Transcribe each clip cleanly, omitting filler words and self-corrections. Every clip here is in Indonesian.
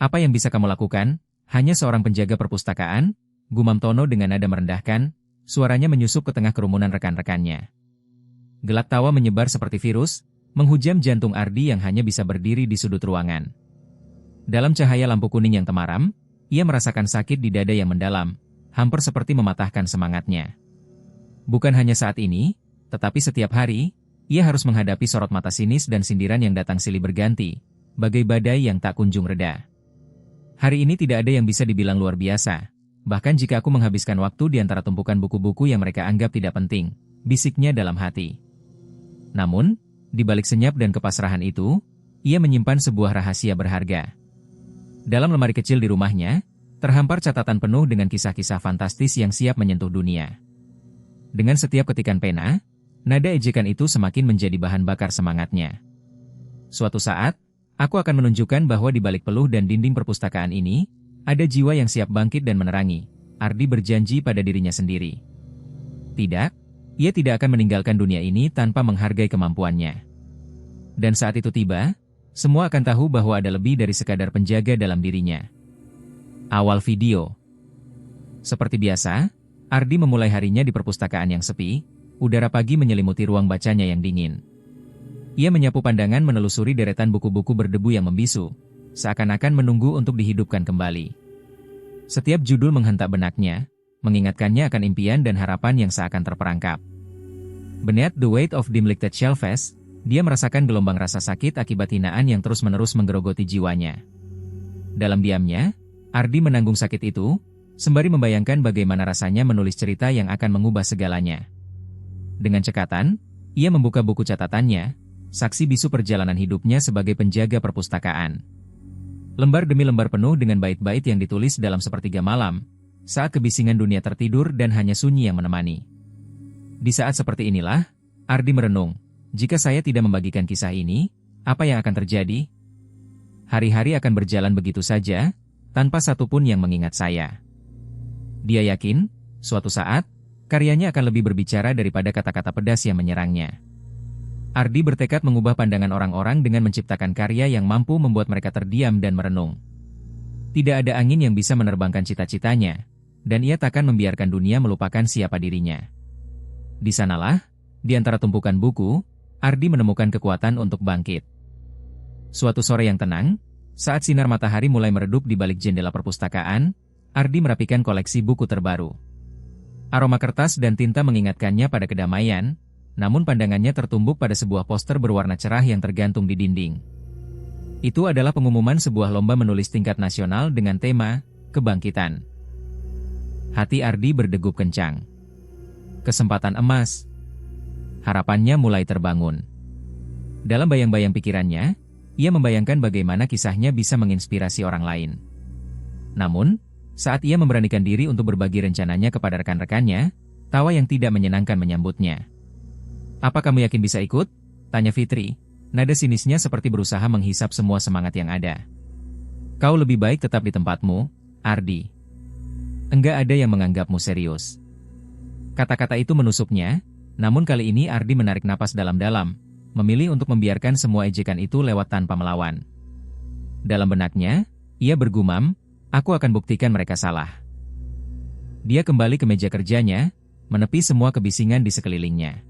Apa yang bisa kamu lakukan? Hanya seorang penjaga perpustakaan, gumam Tono dengan nada merendahkan, suaranya menyusup ke tengah kerumunan rekan-rekannya. Gelak tawa menyebar seperti virus, menghujam jantung Ardi yang hanya bisa berdiri di sudut ruangan. Dalam cahaya lampu kuning yang temaram, ia merasakan sakit di dada yang mendalam, hampir seperti mematahkan semangatnya. Bukan hanya saat ini, tetapi setiap hari, ia harus menghadapi sorot mata sinis dan sindiran yang datang silih berganti, bagai badai yang tak kunjung reda. Hari ini tidak ada yang bisa dibilang luar biasa, bahkan jika aku menghabiskan waktu di antara tumpukan buku-buku yang mereka anggap tidak penting, bisiknya dalam hati. Namun, di balik senyap dan kepasrahan itu, ia menyimpan sebuah rahasia berharga. Dalam lemari kecil di rumahnya, terhampar catatan penuh dengan kisah-kisah fantastis yang siap menyentuh dunia. Dengan setiap ketikan pena, nada ejekan itu semakin menjadi bahan bakar semangatnya. Suatu saat, aku akan menunjukkan bahwa di balik peluh dan dinding perpustakaan ini, ada jiwa yang siap bangkit dan menerangi, Ardi berjanji pada dirinya sendiri. Tidak, ia tidak akan meninggalkan dunia ini tanpa menghargai kemampuannya. Dan saat itu tiba, semua akan tahu bahwa ada lebih dari sekadar penjaga dalam dirinya. Awal video. Seperti biasa, Ardi memulai harinya di perpustakaan yang sepi, udara pagi menyelimuti ruang bacanya yang dingin. Ia menyapu pandangan menelusuri deretan buku-buku berdebu yang membisu, seakan-akan menunggu untuk dihidupkan kembali. Setiap judul menghentak benaknya, mengingatkannya akan impian dan harapan yang seakan terperangkap. Beneath the weight of dim-lighted shelves, dia merasakan gelombang rasa sakit akibat hinaan yang terus-menerus menggerogoti jiwanya. Dalam diamnya, Ardi menanggung sakit itu, sembari membayangkan bagaimana rasanya menulis cerita yang akan mengubah segalanya. Dengan cekatan, ia membuka buku catatannya, saksi bisu perjalanan hidupnya sebagai penjaga perpustakaan. Lembar demi lembar penuh dengan bait-bait yang ditulis dalam sepertiga malam, saat kebisingan dunia tertidur dan hanya sunyi yang menemani. Di saat seperti inilah, Ardi merenung. Jika saya tidak membagikan kisah ini, apa yang akan terjadi? Hari-hari akan berjalan begitu saja, tanpa satupun yang mengingat saya. Dia yakin, suatu saat, karyanya akan lebih berbicara daripada kata-kata pedas yang menyerangnya. Ardi bertekad mengubah pandangan orang-orang dengan menciptakan karya yang mampu membuat mereka terdiam dan merenung. Tidak ada angin yang bisa menerbangkan cita-citanya, dan ia takkan membiarkan dunia melupakan siapa dirinya. Di sanalah, di antara tumpukan buku, Ardi menemukan kekuatan untuk bangkit. Suatu sore yang tenang, saat sinar matahari mulai meredup di balik jendela perpustakaan, Ardi merapikan koleksi buku terbaru. Aroma kertas dan tinta mengingatkannya pada kedamaian, namun pandangannya tertumbuk pada sebuah poster berwarna cerah yang tergantung di dinding. Itu adalah pengumuman sebuah lomba menulis tingkat nasional dengan tema Kebangkitan. Hati Ardi berdegup kencang. Kesempatan emas. Harapannya mulai terbangun. Dalam bayang-bayang pikirannya, ia membayangkan bagaimana kisahnya bisa menginspirasi orang lain. Namun, saat ia memberanikan diri untuk berbagi rencananya kepada rekan-rekannya, tawa yang tidak menyenangkan menyambutnya. "Apa kamu yakin bisa ikut?" tanya Fitri. Nada sinisnya seperti berusaha menghisap semua semangat yang ada. "Kau lebih baik tetap di tempatmu, Ardi. Enggak ada yang menganggapmu serius." Kata-kata itu menusuknya, namun kali ini Ardi menarik napas dalam-dalam, memilih untuk membiarkan semua ejekan itu lewat tanpa melawan. Dalam benaknya, ia bergumam, "Aku akan buktikan mereka salah." Dia kembali ke meja kerjanya, menepi semua kebisingan di sekelilingnya.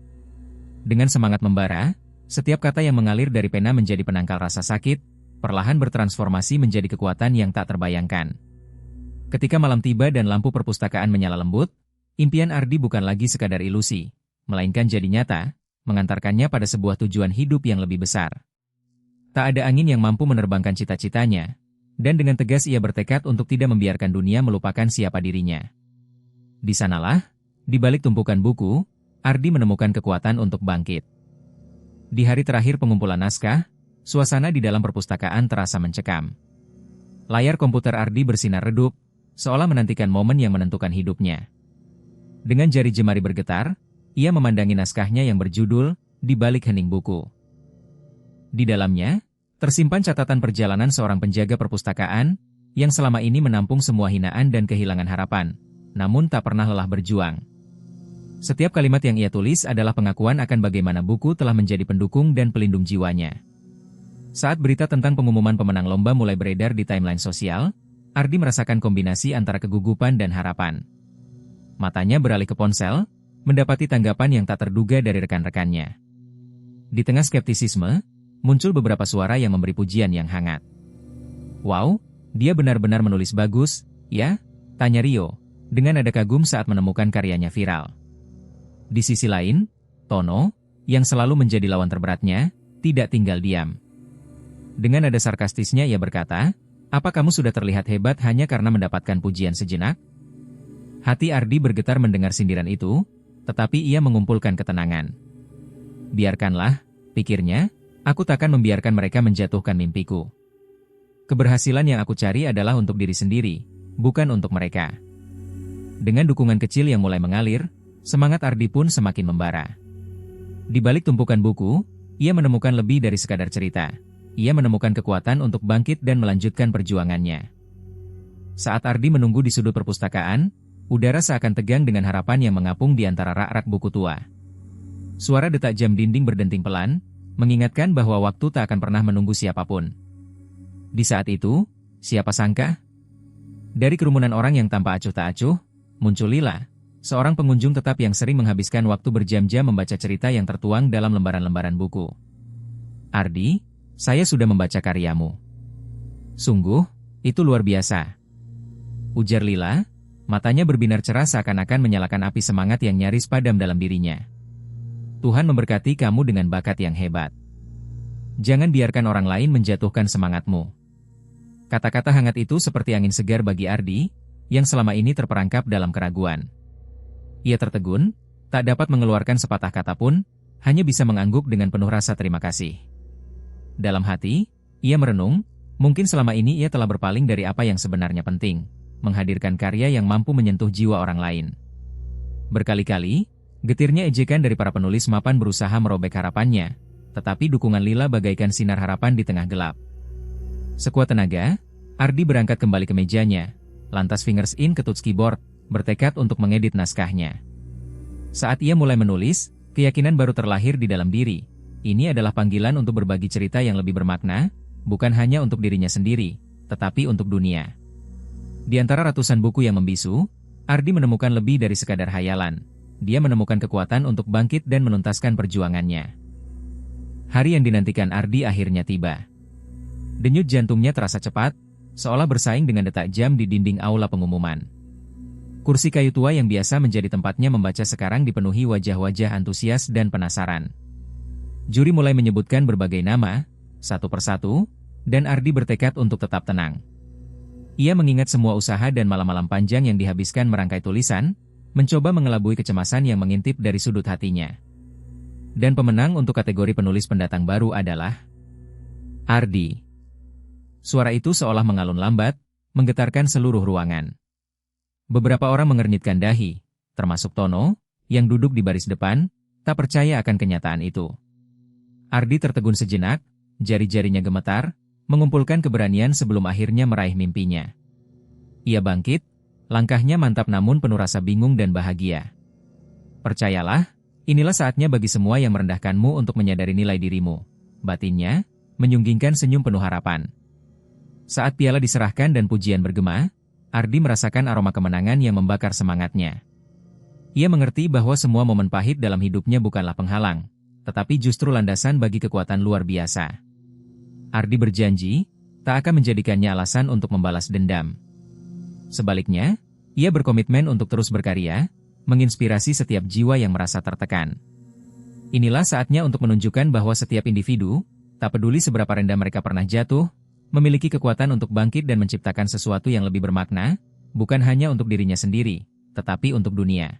Dengan semangat membara, setiap kata yang mengalir dari pena menjadi penangkal rasa sakit, perlahan bertransformasi menjadi kekuatan yang tak terbayangkan. Ketika malam tiba dan lampu perpustakaan menyala lembut, impian Ardi bukan lagi sekadar ilusi, melainkan jadi nyata, mengantarkannya pada sebuah tujuan hidup yang lebih besar. Tak ada angin yang mampu menerbangkan cita-citanya, dan dengan tegas ia bertekad untuk tidak membiarkan dunia melupakan siapa dirinya. Di sanalah, di balik tumpukan buku, Ardi menemukan kekuatan untuk bangkit. Di hari terakhir pengumpulan naskah, suasana di dalam perpustakaan terasa mencekam. Layar komputer Ardi bersinar redup, seolah menantikan momen yang menentukan hidupnya. Dengan jari jemari bergetar, ia memandangi naskahnya yang berjudul Di Balik Hening Buku. Di dalamnya, tersimpan catatan perjalanan seorang penjaga perpustakaan, yang selama ini menampung semua hinaan dan kehilangan harapan, namun tak pernah lelah berjuang. Setiap kalimat yang ia tulis adalah pengakuan akan bagaimana buku telah menjadi pendukung dan pelindung jiwanya. Saat berita tentang pengumuman pemenang lomba mulai beredar di timeline sosial, Ardi merasakan kombinasi antara kegugupan dan harapan. Matanya beralih ke ponsel, mendapati tanggapan yang tak terduga dari rekan-rekannya. Di tengah skeptisisme, muncul beberapa suara yang memberi pujian yang hangat. "Wow, dia benar-benar menulis bagus, ya?" tanya Rio, dengan nada kagum saat menemukan karyanya viral. Di sisi lain, Tono, yang selalu menjadi lawan terberatnya, tidak tinggal diam. Dengan nada sarkastisnya ia berkata, "Apa kamu sudah terlihat hebat hanya karena mendapatkan pujian sejenak?" Hati Ardi bergetar mendengar sindiran itu, tetapi ia mengumpulkan ketenangan. "Biarkanlah," pikirnya, "aku takkan membiarkan mereka menjatuhkan mimpiku. Keberhasilan yang aku cari adalah untuk diri sendiri, bukan untuk mereka." Dengan dukungan kecil yang mulai mengalir, semangat Ardi pun semakin membara. Di balik tumpukan buku, ia menemukan lebih dari sekadar cerita. Ia menemukan kekuatan untuk bangkit dan melanjutkan perjuangannya. Saat Ardi menunggu di sudut perpustakaan, udara seakan tegang dengan harapan yang mengapung di antara rak-rak buku tua. Suara detak jam dinding berdenting pelan, mengingatkan bahwa waktu tak akan pernah menunggu siapapun. Di saat itu, siapa sangka? Dari kerumunan orang yang tanpa acuh tak acuh, muncul Lila, seorang pengunjung tetap yang sering menghabiskan waktu berjam-jam membaca cerita yang tertuang dalam lembaran-lembaran buku. "Ardi, saya sudah membaca karyamu. Sungguh, itu luar biasa," ujar Lila, matanya berbinar cerah seakan-akan menyalakan api semangat yang nyaris padam dalam dirinya. "Tuhan memberkati kamu dengan bakat yang hebat. Jangan biarkan orang lain menjatuhkan semangatmu." Kata-kata hangat itu seperti angin segar bagi Ardi, yang selama ini terperangkap dalam keraguan. Ia tertegun, tak dapat mengeluarkan sepatah kata pun, hanya bisa mengangguk dengan penuh rasa terima kasih. Dalam hati, ia merenung, mungkin selama ini ia telah berpaling dari apa yang sebenarnya penting, menghadirkan karya yang mampu menyentuh jiwa orang lain. Berkali-kali, getirnya ejekan dari para penulis mapan berusaha merobek harapannya, tetapi dukungan Lila bagaikan sinar harapan di tengah gelap. Sekuat tenaga, Ardi berangkat kembali ke mejanya, lantas fingers in ketuts keyboard, bertekad untuk mengedit naskahnya. Saat ia mulai menulis, keyakinan baru terlahir di dalam diri. Ini adalah panggilan untuk berbagi cerita yang lebih bermakna, bukan hanya untuk dirinya sendiri, tetapi untuk dunia. Di antara ratusan buku yang membisu, Ardi menemukan lebih dari sekadar hayalan. Dia menemukan kekuatan untuk bangkit dan menuntaskan perjuangannya. Hari yang dinantikan Ardi akhirnya tiba. Denyut jantungnya terasa cepat, seolah bersaing dengan detak jam di dinding aula pengumuman. Kursi kayu tua yang biasa menjadi tempatnya membaca sekarang dipenuhi wajah-wajah antusias dan penasaran. Juri mulai menyebutkan berbagai nama, satu persatu, dan Ardi bertekad untuk tetap tenang. Ia mengingat semua usaha dan malam-malam panjang yang dihabiskan merangkai tulisan, mencoba mengelabui kecemasan yang mengintip dari sudut hatinya. Dan pemenang untuk kategori penulis pendatang baru adalah Ardi. Suara itu seolah mengalun lambat, menggetarkan seluruh ruangan. Beberapa orang mengernyitkan dahi, termasuk Tono, yang duduk di baris depan, tak percaya akan kenyataan itu. Ardi tertegun sejenak, jari-jarinya gemetar, mengumpulkan keberanian sebelum akhirnya meraih mimpinya. Ia bangkit, langkahnya mantap namun penuh rasa bingung dan bahagia. "Percayalah, inilah saatnya bagi semua yang merendahkanmu untuk menyadari nilai dirimu," batinnya, menyunggingkan senyum penuh harapan. Saat piala diserahkan dan pujian bergema, Ardi merasakan aroma kemenangan yang membakar semangatnya. Ia mengerti bahwa semua momen pahit dalam hidupnya bukanlah penghalang, tetapi justru landasan bagi kekuatan luar biasa. Ardi berjanji, tak akan menjadikannya alasan untuk membalas dendam. Sebaliknya, ia berkomitmen untuk terus berkarya, menginspirasi setiap jiwa yang merasa tertekan. Inilah saatnya untuk menunjukkan bahwa setiap individu, tak peduli seberapa rendah mereka pernah jatuh, memiliki kekuatan untuk bangkit dan menciptakan sesuatu yang lebih bermakna, bukan hanya untuk dirinya sendiri, tetapi untuk dunia.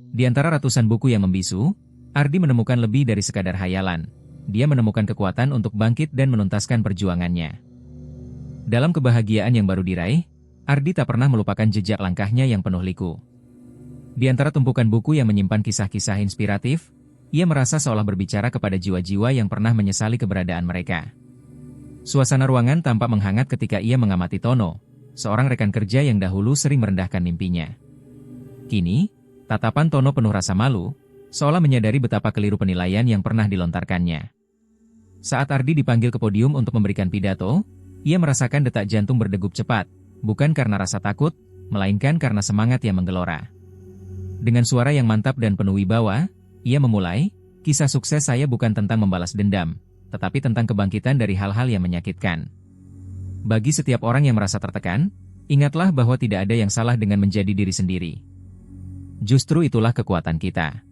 Di antara ratusan buku yang membisu, Ardi menemukan lebih dari sekadar hayalan. Dia menemukan kekuatan untuk bangkit dan menuntaskan perjuangannya. Dalam kebahagiaan yang baru diraih, Ardi tak pernah melupakan jejak langkahnya yang penuh liku. Di antara tumpukan buku yang menyimpan kisah-kisah inspiratif, ia merasa seolah berbicara kepada jiwa-jiwa yang pernah menyesali keberadaan mereka. Suasana ruangan tampak menghangat ketika ia mengamati Tono, seorang rekan kerja yang dahulu sering merendahkan mimpinya. Kini, tatapan Tono penuh rasa malu, seolah menyadari betapa keliru penilaian yang pernah dilontarkannya. Saat Ardi dipanggil ke podium untuk memberikan pidato, ia merasakan detak jantung berdegup cepat, bukan karena rasa takut, melainkan karena semangat yang menggelora. Dengan suara yang mantap dan penuh wibawa, ia memulai, "Kisah sukses saya bukan tentang membalas dendam, tetapi tentang kebangkitan dari hal-hal yang menyakitkan. Bagi setiap orang yang merasa tertekan, ingatlah bahwa tidak ada yang salah dengan menjadi diri sendiri. Justru itulah kekuatan kita."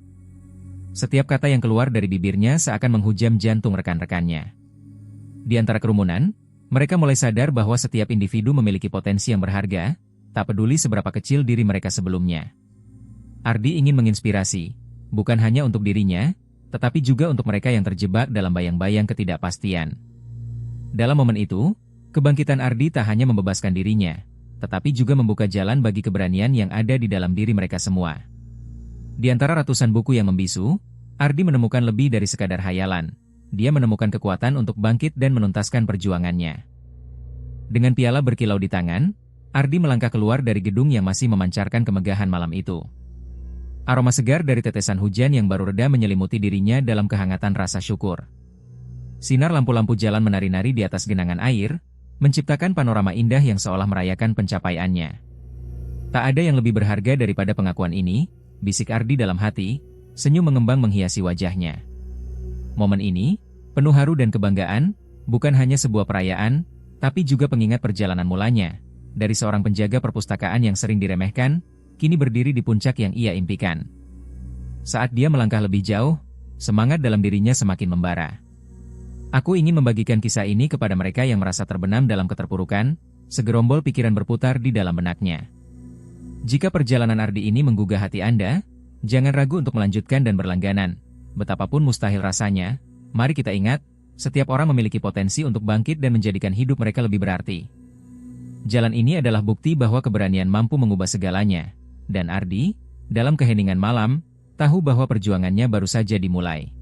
Setiap kata yang keluar dari bibirnya seakan menghujam jantung rekan-rekannya. Di antara kerumunan, mereka mulai sadar bahwa setiap individu memiliki potensi yang berharga, tak peduli seberapa kecil diri mereka sebelumnya. Ardi ingin menginspirasi, bukan hanya untuk dirinya, tetapi juga untuk mereka yang terjebak dalam bayang-bayang ketidakpastian. Dalam momen itu, kebangkitan Ardi tak hanya membebaskan dirinya, tetapi juga membuka jalan bagi keberanian yang ada di dalam diri mereka semua. Di antara ratusan buku yang membisu, Ardi menemukan lebih dari sekadar hayalan. Dia menemukan kekuatan untuk bangkit dan menuntaskan perjuangannya. Dengan piala berkilau di tangan, Ardi melangkah keluar dari gedung yang masih memancarkan kemegahan malam itu. Aroma segar dari tetesan hujan yang baru reda menyelimuti dirinya dalam kehangatan rasa syukur. Sinar lampu-lampu jalan menari-nari di atas genangan air, menciptakan panorama indah yang seolah merayakan pencapaiannya. Tak ada yang lebih berharga daripada pengakuan ini, bisik Ardi dalam hati, senyum mengembang menghiasi wajahnya. Momen ini, penuh haru dan kebanggaan, bukan hanya sebuah perayaan, tapi juga pengingat perjalanan mulanya, dari seorang penjaga perpustakaan yang sering diremehkan, kini berdiri di puncak yang ia impikan. Saat dia melangkah lebih jauh, semangat dalam dirinya semakin membara. "Aku ingin membagikan kisah ini kepada mereka yang merasa terbenam dalam keterpurukan," segerombol pikiran berputar di dalam benaknya. Jika perjalanan Ardi ini menggugah hati Anda, jangan ragu untuk melanjutkan dan berlangganan. Betapapun mustahil rasanya, mari kita ingat, setiap orang memiliki potensi untuk bangkit dan menjadikan hidup mereka lebih berarti. Jalan ini adalah bukti bahwa keberanian mampu mengubah segalanya. Dan Ardi, dalam keheningan malam, tahu bahwa perjuangannya baru saja dimulai.